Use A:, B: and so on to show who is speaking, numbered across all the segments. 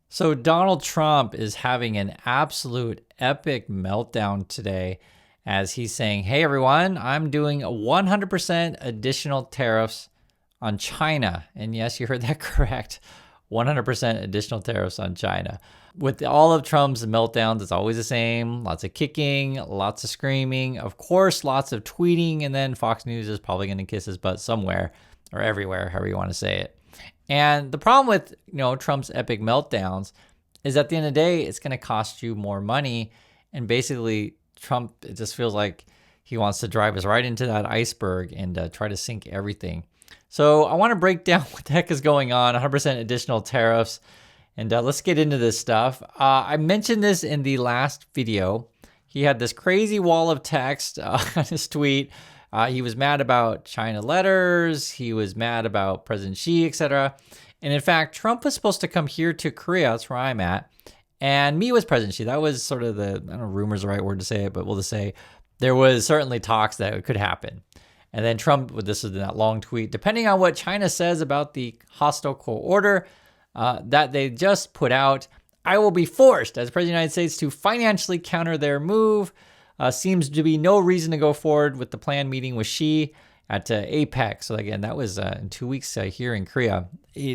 A: So Donald Trump is having an absolute epic meltdown today as he's saying, "Hey everyone, I'm doing 100% additional tariffs on China." And yes, you heard that correct. 100% additional tariffs on China. With all of Trump's meltdowns, it's always the same. Lots of kicking, lots of screaming, of course, lots of tweeting, and then Fox News is probably going to kiss his butt somewhere or everywhere, however you want to say it. And the problem with, Trump's epic meltdowns is at the end of the day, it's going to cost you more money. And basically, Trump, it just feels like he wants to drive us right into that iceberg and try to sink everything. So I want to break down what the heck is going on, 100% additional tariffs. And let's get into this stuff. I mentioned this in the last video. He had this crazy wall of text on his tweet. He was mad about China letters. He was mad about President Xi, etc. And in fact, Trump was supposed to come here to Korea. That's where I'm at. And meet with President Xi. That was sort of I don't know, rumor's the right word to say it, but we'll just say there was certainly talks that it could happen. And then Trump, this is that long tweet, depending on what China says about the hostile court order that they just put out, I will be forced as President of the United States to financially counter their move. Seems to be no reason to go forward with the planned meeting with Xi at APEC. So again, that was in 2 weeks here in Korea.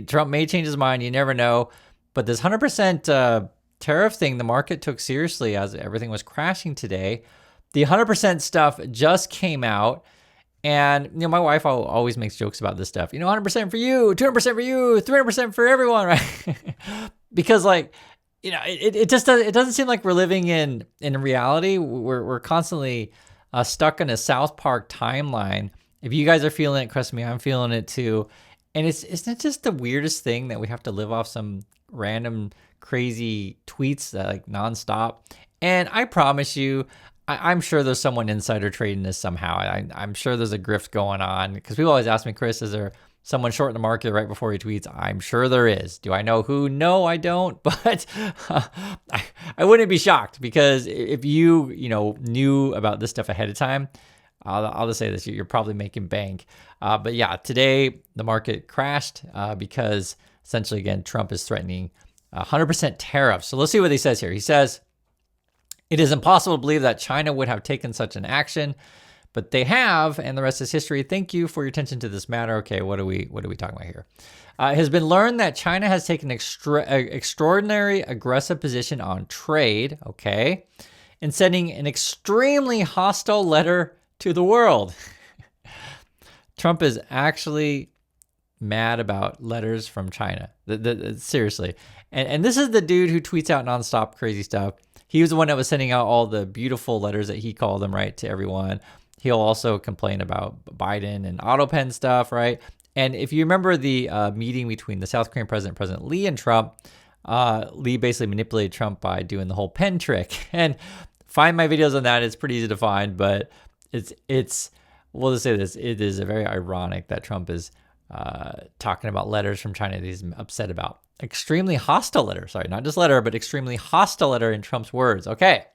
A: Trump may change his mind. You never know. But this 100% tariff thing, the market took seriously as everything was crashing today. The 100% stuff just came out. And, my wife always makes jokes about this stuff. 100% for you, 200% for you, 300% for everyone, right? Because it just doesn't seem like we're living in reality. We're constantly stuck in a South Park timeline. If you guys are feeling it, trust me, I'm feeling it too. And isn't it just the weirdest thing that we have to live off some random crazy tweets that nonstop? And I promise you, I'm sure there's someone insider trading this somehow. I'm sure there's a grift going on because people always ask me, Chris, is there someone short in the market right before he tweets? I'm sure there is. Do I know who? No, I don't. But I wouldn't be shocked because if you knew about this stuff ahead of time, I'll just say this: you're probably making bank. But yeah, today the market crashed because essentially, again, Trump is threatening 100% tariffs. So let's see what he says here. He says, "It is impossible to believe that China would have taken such an action, but they have, and the rest is history. Thank you for your attention to this matter." Okay, what are we talking about here? It has been learned that China has taken extraordinary aggressive position on trade, okay, and sending an extremely hostile letter to the world. Trump is actually mad about letters from China. Seriously. And this is the dude who tweets out nonstop crazy stuff. He was the one that was sending out all the beautiful letters that he called them, right, to everyone. He'll also complain about Biden and auto pen stuff, right? And if you remember the meeting between the South Korean President Lee and Trump, Lee basically manipulated Trump by doing the whole pen trick. And find my videos on that. It's pretty easy to find, but we'll just say this. It is very ironic that Trump is talking about letters from China that he's upset about. Extremely hostile letter. Sorry, not just letter, but extremely hostile letter in Trump's words. Okay.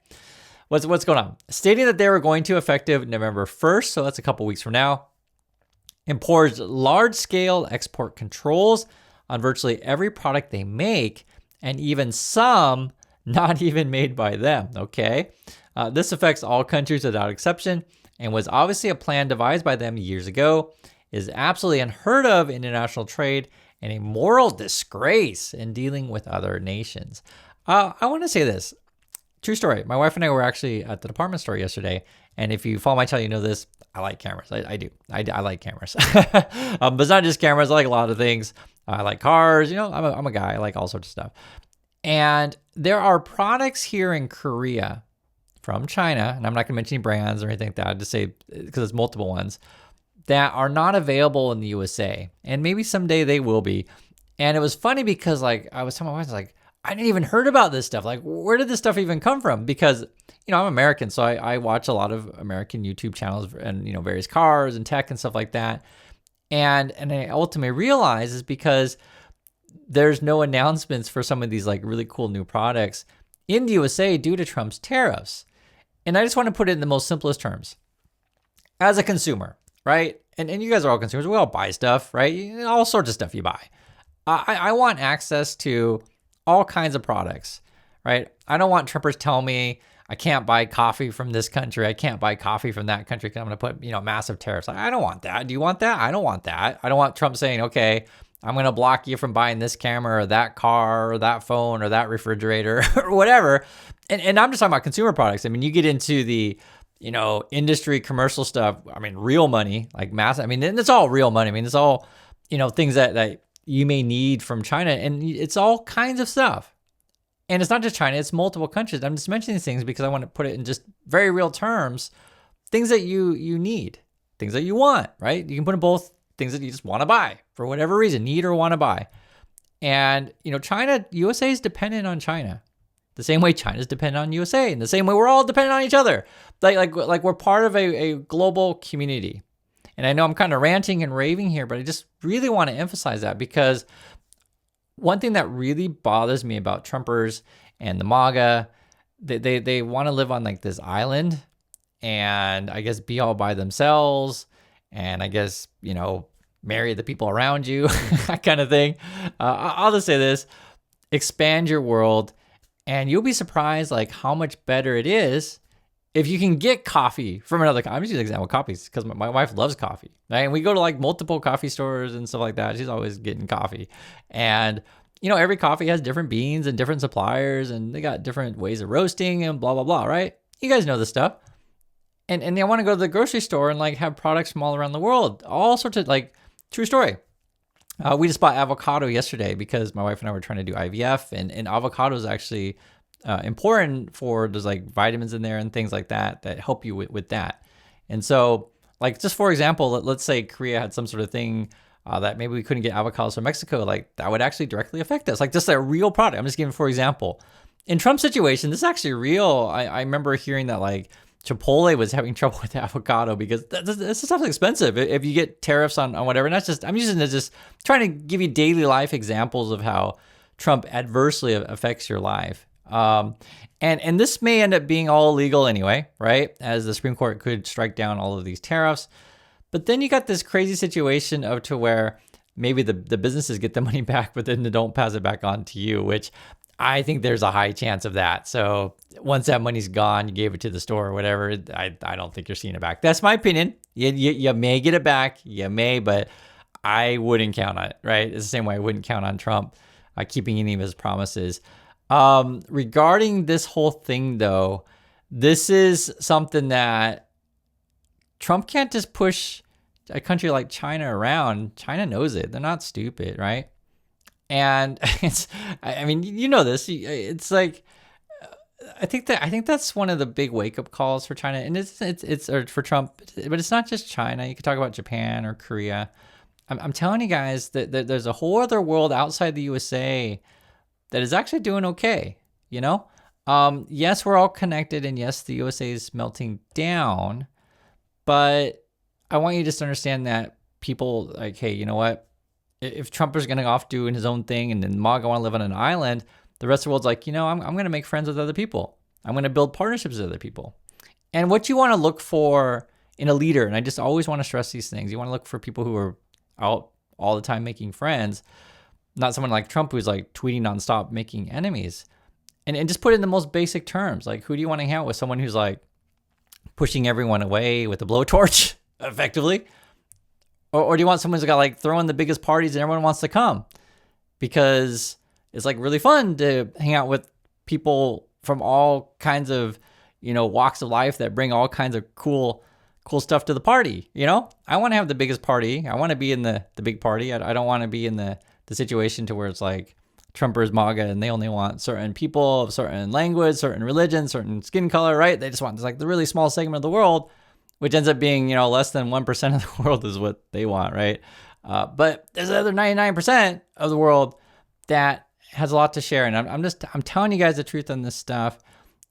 A: What's going on? Stating that they were going to effective November 1st, so that's a couple weeks from now, impose large-scale export controls on virtually every product they make, and even some not even made by them, okay? This affects all countries without exception and was obviously a plan devised by them years ago, is absolutely unheard of in international trade, and a moral disgrace in dealing with other nations. I want to say this. True story. My wife and I were actually at the department store yesterday, and if you follow my channel, you know this. I like cameras. I do. I like cameras. But it's not just cameras. I like a lot of things. I like cars. I'm a guy. I like all sorts of stuff. And there are products here in Korea from China, and I'm not going to mention any brands or anything like that. I just say because it's multiple ones that are not available in the USA, and maybe someday they will be. And it was funny because I was telling my wife, I didn't even heard about this stuff. Where did this stuff even come from? Because, I'm American, so I watch a lot of American YouTube channels and, various cars and tech and stuff like that. And I ultimately realized is because there's no announcements for some of these really cool new products in the USA due to Trump's tariffs. And I just want to put it in the most simplest terms. As a consumer, right? And you guys are all consumers. We all buy stuff, right? All sorts of stuff you buy. I want access to all kinds of products, right? I don't want Trumpers tell me I can't buy coffee from this country. I can't buy coffee from that country because I'm going to put, massive tariffs. I don't want that. Do you want that? I don't want that. I don't want Trump saying, okay, I'm going to block you from buying this camera or that car or that phone or that refrigerator or whatever. And I'm just talking about consumer products. I mean, you get into the, industry commercial stuff. I mean, real money, like massive. I mean, and it's all real money. I mean, it's all, things that you may need from China, and it's all kinds of stuff. And it's not just China, it's multiple countries. I'm just mentioning these things because I want to put it in just very real terms. Things that you need, things that you want, right? You can put in both things that you just want to buy for whatever reason, need or want to buy. And, USA is dependent on China. The same way China's dependent on USA, and the same way we're all dependent on each other. Like we're part of a global community. And I know I'm kind of ranting and raving here, but I just really want to emphasize that because one thing that really bothers me about Trumpers and the MAGA, they want to live on like this island and I guess be all by themselves and I guess, marry the people around you, that kind of thing. I'll just say this, expand your world and you'll be surprised like how much better it is if you can get coffee from another, I'm just using an example of coffees because my wife loves coffee, right? And we go to like multiple coffee stores and stuff like that. She's always getting coffee. And, every coffee has different beans and different suppliers and they got different ways of roasting and blah, blah, blah, right? You guys know this stuff. And I want to go to the grocery store and like have products from all around the world. All sorts of like, true story. We just bought avocado yesterday because my wife and I were trying to do IVF and avocado is actually important for there's like vitamins in there and things like that help you with that. And so like just for example, let's say Korea had some sort of thing that maybe we couldn't get avocados from Mexico, like that would actually directly affect us. Like just a real product. I'm just giving for example. In Trump's situation, this is actually real. I remember hearing that like Chipotle was having trouble with avocado because this stuff's expensive if you get tariffs on whatever. And that's just, I'm using it just trying to give you daily life examples of how Trump adversely affects your life. And this may end up being all illegal anyway, right? As the Supreme Court could strike down all of these tariffs. But then you got this crazy situation of to where maybe the businesses get the money back, but then they don't pass it back on to you, which I think there's a high chance of that. So once that money's gone, you gave it to the store or whatever, I don't think you're seeing it back. That's my opinion. You may get it back, you may, but I wouldn't count on it, right? It's the same way I wouldn't count on Trump keeping any of his promises. Regarding this whole thing though, this is something that Trump can't just push a country like China around. China knows it. They're not stupid, right? And this. It's like, I think that's one of the big wake up calls for China, and it's or for Trump, but it's not just China. You could talk about Japan or Korea. I'm telling you guys that there's a whole other world outside the USA that is actually doing okay. Yes, we're all connected, and yes, the USA is melting down. But I want you just to understand that people like, hey, you know what? If Trump is going to go off doing his own thing and then MAGA want to live on an island, the rest of the world's like, I'm going to make friends with other people. I'm going to build partnerships with other people. And what you want to look for in a leader, and I just always want to stress these things, you want to look for people who are out all the time making friends, not someone like Trump who's like tweeting nonstop, making enemies. And just put it in the most basic terms. Like, who do you want to hang out with? Someone who's like pushing everyone away with a blowtorch, effectively? Or do you want someone who's got like throwing the biggest parties and everyone wants to come? Because it's like really fun to hang out with people from all kinds of, walks of life that bring all kinds of cool stuff to the party. I want to have the biggest party. I want to be in the big party. I don't want to be in the situation to where it's like Trumpers, MAGA, and they only want certain people of certain language, certain religion, certain skin color, right? They just want like the really small segment of the world, which ends up being, less than 1% of the world is what they want, right? But there's another 99% of the world that has a lot to share. And I'm telling you guys the truth on this stuff.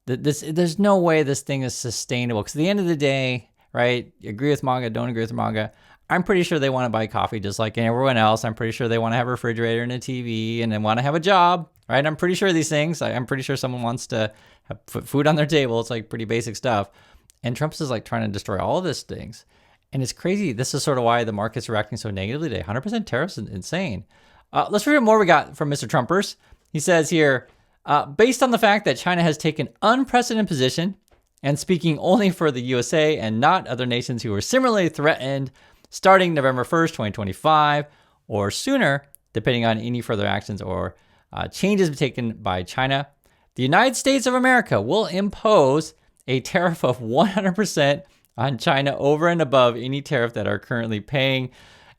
A: There's no way this thing is sustainable. Because at the end of the day, right? You agree with MAGA, don't agree with MAGA. I'm pretty sure they want to buy coffee just like everyone else. I'm pretty sure they want to have a refrigerator and a TV and they want to have a job, right? I'm pretty sure these things. I'm pretty sure someone wants to put food on their table. It's like pretty basic stuff. And Trump's is like trying to destroy all of these things. And it's crazy. This is sort of why the market's reacting so negatively today. 100% tariffs is insane. Let's read what more we got from Mr. Trumpers. He says here, based on the fact that China has taken unprecedented position and speaking only for the USA and not other nations who are similarly threatened starting November 1st, 2025, or sooner, depending on any further actions or changes taken by China, the United States of America will impose a tariff of 100% on China over and above any tariff that are currently paying.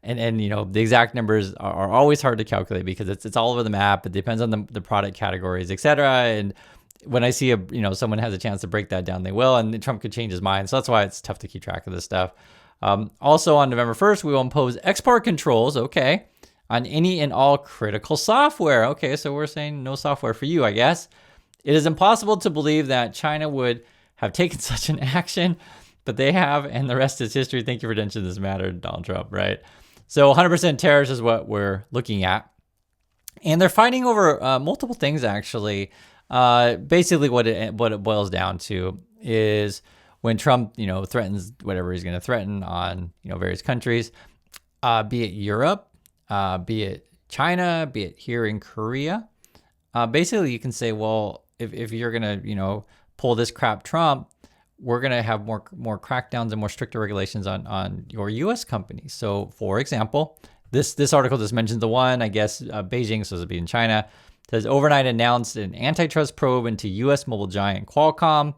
A: And you know, the exact numbers are always hard to calculate because it's all over the map. It depends on the product categories, et cetera. And when I see someone has a chance to break that down, they will, and Trump could change his mind. So that's why it's tough to keep track of this stuff. Also on November 1st, we will impose export controls, okay, on any and all critical software. Okay, so we're saying no software for you, I guess. It is impossible to believe that China would have taken such an action, but they have, and the rest is history. Thank you for mentioning this matter, Donald Trump, right? So 100% tariffs is what we're looking at. And they're fighting over multiple things, actually. Basically, what it boils down to is when Trump, threatens whatever he's going to threaten on, various countries, be it Europe, be it China, be it here in Korea. Basically, you can say, well, if you're going to, pull this crap Trump, we're going to have more crackdowns and more stricter regulations on your U.S. companies. So, for example, this article just mentions the one, I guess, Beijing, so it'll be in China, says overnight announced an antitrust probe into U.S. mobile giant Qualcomm.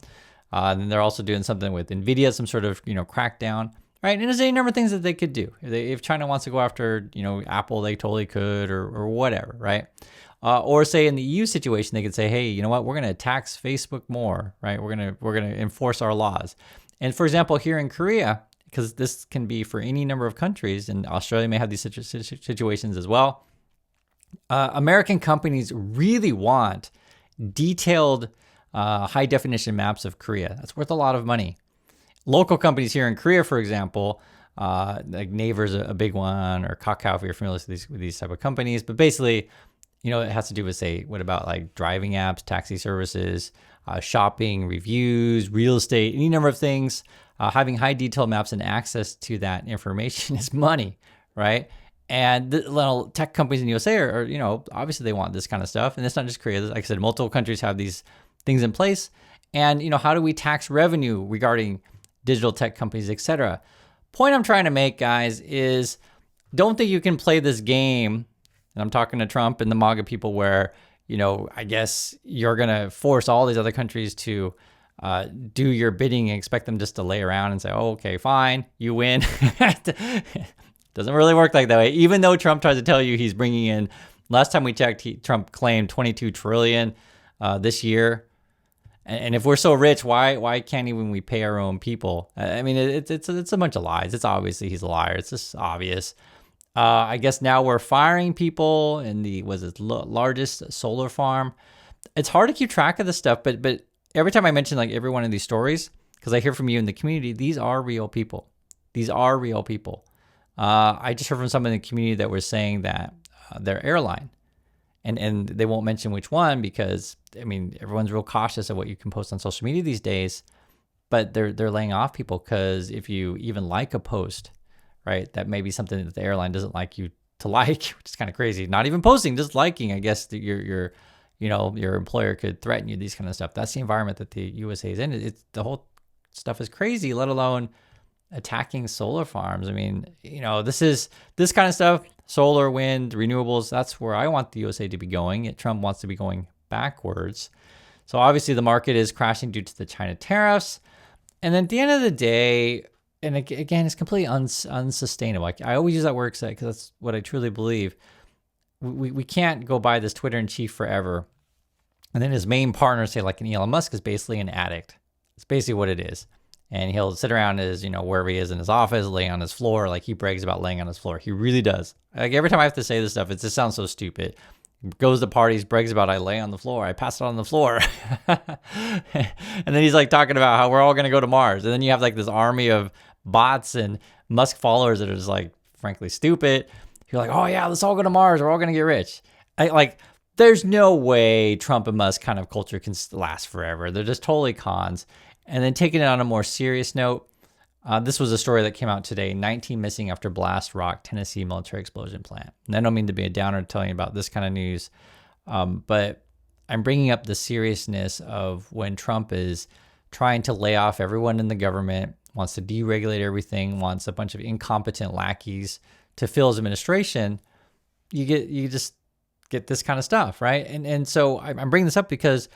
A: And then they're also doing something with NVIDIA, some sort of, crackdown, right? And there's a number of things that they could do. If China wants to go after, Apple, they totally could, or whatever, right? Or say in the EU situation, they could say, hey, you know what? We're going to tax Facebook more, right? We're going to enforce our laws. And for example, here in Korea, because this can be for any number of countries, and Australia may have these situations as well. American companies really want detailed, high definition maps of Korea. That's worth a lot of money. Local companies here in Korea, for example, like Naver's a big one, or Kakao, if you're familiar with these type of companies. But basically, it has to do with, say, what about like driving apps, taxi services, shopping, reviews, real estate, any number of things. Having high detailed maps and access to that information is money, right? And the little tech companies in the USA are, obviously they want this kind of stuff. And it's not just Korea. Like I said, multiple countries have these things in place. And, how do we tax revenue regarding digital tech companies, et cetera? Point I'm trying to make, guys, is don't think you can play this game. And I'm talking to Trump and the MAGA people where, I guess you're going to force all these other countries to do your bidding and expect them just to lay around and say, oh, okay, fine, you win. Doesn't really work like that way. Even though Trump tries to tell you he's bringing in, last time we checked, Trump claimed $22 trillion this year. And if we're so rich, why can't even we pay our own people? I mean, it's a bunch of lies. It's obviously he's a liar. It's just obvious. I guess now we're firing people in the largest solar farm. It's hard to keep track of this stuff, but every time I mention like every one of these stories, because I hear from you in the community, these are real people. These are real people. I just heard from someone in the community that were saying that their airline, and they won't mention which one because, I mean, everyone's real cautious of what you can post on social media these days, but they're laying off people because if you even like a post, right, that may be something that the airline doesn't like you to like, which is kind of crazy. Not even posting, just liking. I guess that your employer could threaten you, these kind of stuff. That's the environment that the USA is in. It's the whole stuff is crazy, let alone attacking solar farms. I mean, this kind of stuff, solar, wind, renewables, that's where I want the USA to be going. Trump wants to be going backwards. So obviously the market is crashing due to the China tariffs. And then at the end of the day, and again, it's completely unsustainable. I always use that word because that's what I truly believe. We can't go by this Twitter in chief forever. And then his main partner, say like an Elon Musk, is basically an addict. It's basically what it is. And he'll sit around his, wherever he is in his office, laying on his floor, like he brags about laying on his floor. He really does. Like every time I have to say this stuff, it just sounds so stupid. Goes to parties, brags about I lay on the floor, I pass it on the floor. And then he's like talking about how we're all going to go to Mars. And then you have like this army of bots and Musk followers that are just like, frankly, stupid. You're like, oh yeah, let's all go to Mars. We're all going to get rich. There's no way Trump and Musk kind of culture can last forever. They're just totally cons. And then taking it on a more serious note, this was a story that came out today, 19 missing after blast rock Tennessee military explosion plant. And I don't mean to be a downer telling you about this kind of news, But I'm bringing up the seriousness of when Trump is trying to lay off everyone in the government, wants to deregulate everything, wants a bunch of incompetent lackeys to fill his administration. You just get this kind of stuff, right? And so I'm bringing this up because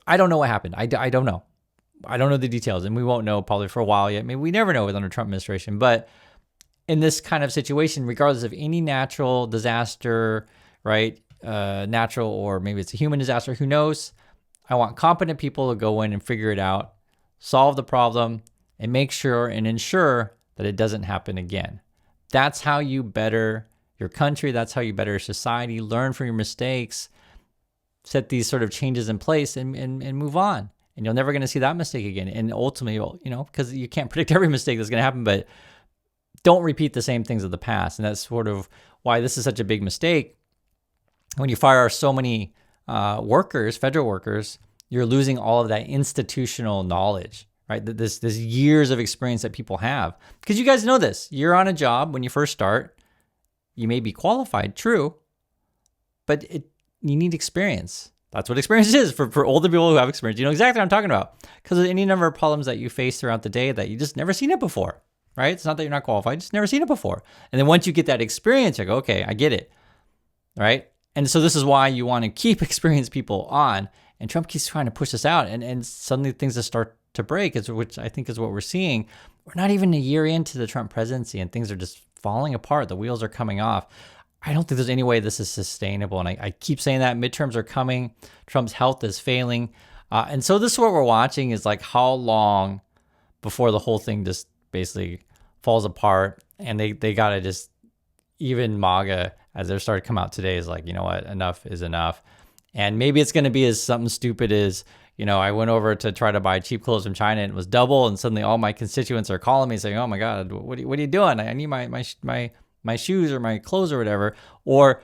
A: I don't know what happened. I don't know. I don't know the details, and we won't know probably for a while yet. Maybe we never know with under Trump administration. But in this kind of situation, regardless of any natural disaster, right? Natural, or maybe it's a human disaster, who knows? I want competent people to go in and figure it out, solve the problem, and make sure and ensure that it doesn't happen again. That's how you better your country. That's how you better your society. Learn from your mistakes, set these sort of changes in place, and move on. And you're never going to see that mistake again. And ultimately, because you can't predict every mistake that's going to happen, but don't repeat the same things of the past. And that's sort of why this is such a big mistake. When you fire so many workers, federal workers, you're losing all of that institutional knowledge, right? This years of experience that people have. Because you guys know this. You're on a job when you first start. You may be qualified, true, but you need experience. That's what experience is for older people who have experience. You know exactly what I'm talking about. Because of any number of problems that you face throughout the day that you just never seen it before, right? It's not that you're not qualified, you just never seen it before. And then once you get that experience, you go, okay, I get it, right? And so this is why you want to keep experienced people on. And Trump keeps trying to push this out. And suddenly things just start to break, which I think is what we're seeing. We're not even a year into the Trump presidency and things are just falling apart. The wheels are coming off. I don't think there's any way this is sustainable. And I keep saying that midterms are coming. Trump's health is failing. And so this is what we're watching is like how long before the whole thing just basically falls apart. And they got to just, even MAGA, as they're starting to come out today, is like, you know what, enough is enough. And maybe it's going to be as something stupid as, I went over to try to buy cheap clothes from China and it was double. And suddenly all my constituents are calling me saying, oh my God, what are you doing? I need my shoes or my clothes or whatever. Or,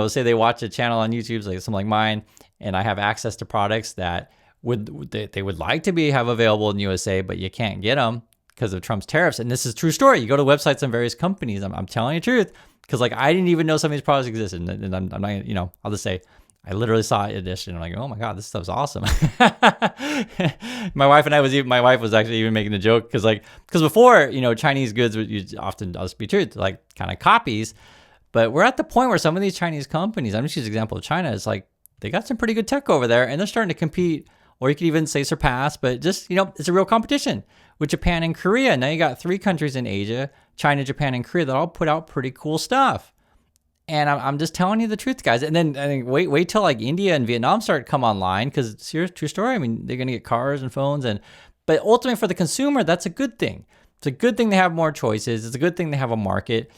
A: say they watch a channel on YouTube, like something like mine, and I have access to products that they would like to have available in USA, but you can't get them because of Trump's tariffs. And this is a true story. You go to websites on various companies. I'm telling you the truth. Because I didn't even know some of these products existed. And I'm not, I'll just say, I literally saw it edition. I'm like, oh my God, this stuff's awesome. My wife was actually even making a joke because before, Chinese goods would often, I'll just be true, like kind of copies. But we're at the point where some of these Chinese companies, I'm just using an example of China, it's like they got some pretty good tech over there and they're starting to compete, or you could even say surpass, but just, it's a real competition with Japan and Korea. Now you got 3 countries in Asia, China, Japan, and Korea, that all put out pretty cool stuff. And I'm just telling you the truth, guys. And then I think wait till like India and Vietnam start to come online, because serious true story. I mean, they're gonna get cars and phones, but ultimately for the consumer, that's a good thing. It's a good thing they have more choices. It's a good thing they have a market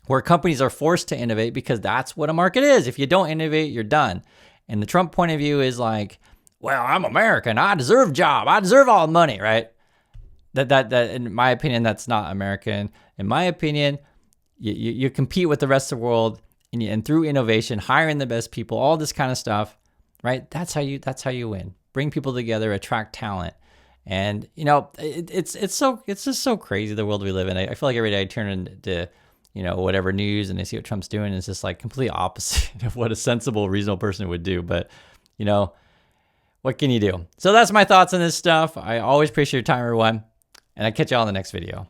A: where companies are forced to innovate, because that's what a market is. If you don't innovate, you're done. And the Trump point of view is like, well, I'm American. I deserve a job. I deserve all the money, right? That in my opinion, that's not American. In my opinion, you compete with the rest of the world, and through innovation, hiring the best people, all this kind of stuff, right? That's how you win. Bring people together, attract talent, and it's just so crazy, the world we live in. I feel like every day I turn into whatever news and I see what Trump's doing, it's just like complete opposite of what a sensible, reasonable person would do. But what can you do? So that's my thoughts on this stuff. I always appreciate your time, everyone, and I'll catch you all in the next video.